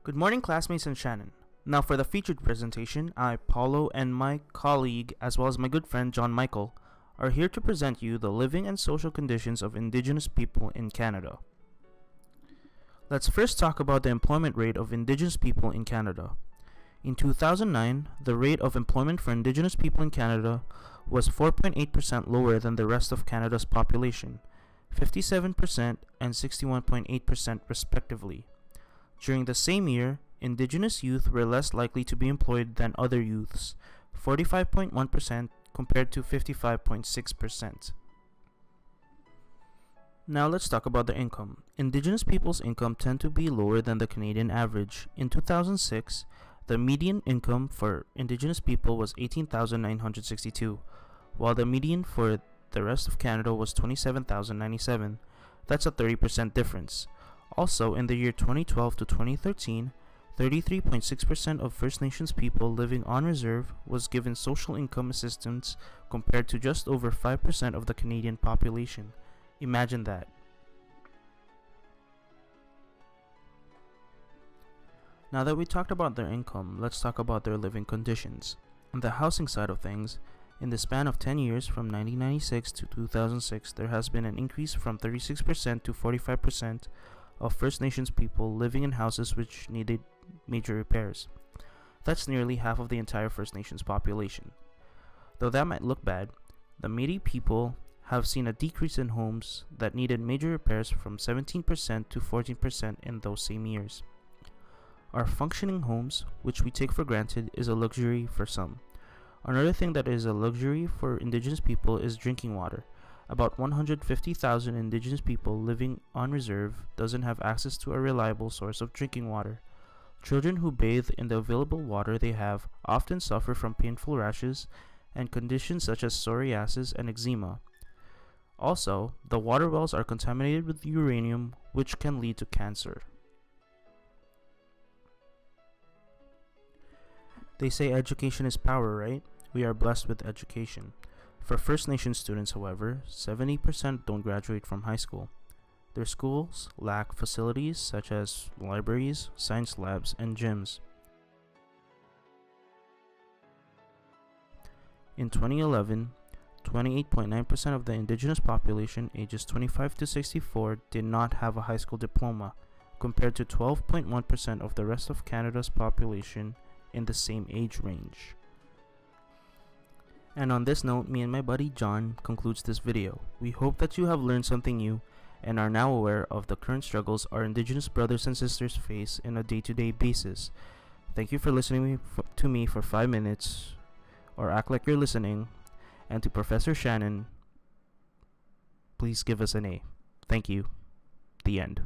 Good morning, classmates and Shannon. Now for the featured presentation, I, Paulo, and my colleague, as well as my good friend John Michael, are here to present you the living and social conditions of Indigenous people in Canada. Let's first talk about the employment rate of Indigenous people in Canada. In 2009, the rate of employment for Indigenous people in Canada was 4.8% lower than the rest of Canada's population, 57% and 61.8% respectively. During the same year, Indigenous youth were less likely to be employed than other youths, 45.1% compared to 55.6%. Now let's talk about their income. Indigenous people's income tend to be lower than the Canadian average. In 2006, the median income for Indigenous people was $18,962, while the median for the rest of Canada was $27,097. That's a 30% difference. Also, in the year 2012 to 2013, 33.6% of First Nations people living on reserve was given social income assistance compared to just over 5% of the Canadian population. Imagine that. Now that we talked about their income, let's talk about their living conditions. On the housing side of things, in the span of 10 years from 1996 to 2006, there has been an increase from 36% to 45% of First Nations people living in houses which needed major repairs. That's nearly half of the entire First Nations population. Though that might look bad, the Métis people have seen a decrease in homes that needed major repairs from 17% to 14% in those same years. Our functioning homes, which we take for granted, is a luxury for some. Another thing that is a luxury for Indigenous people is drinking water. About 150,000 Indigenous people living on reserve doesn't have access to a reliable source of drinking water. Children who bathe in the available water they have often suffer from painful rashes and conditions such as psoriasis and eczema. Also, the water wells are contaminated with uranium, which can lead to cancer. They say education is power, right? We are blessed with education. For First Nation students, however, 70% don't graduate from high school. Their schools lack facilities such as libraries, science labs, and gyms. In 2011, 28.9% of the Indigenous population ages 25 to 64 did not have a high school diploma, compared to 12.1% of the rest of Canada's population in the same age range. And on this note, me and my buddy John concludes this video. We hope that you have learned something new and are now aware of the current struggles our Indigenous brothers and sisters face in a day-to-day basis. Thank you for listening to me for 5 minutes, or act like you're listening, and to Professor Shannon, please give us an A. Thank you. The end.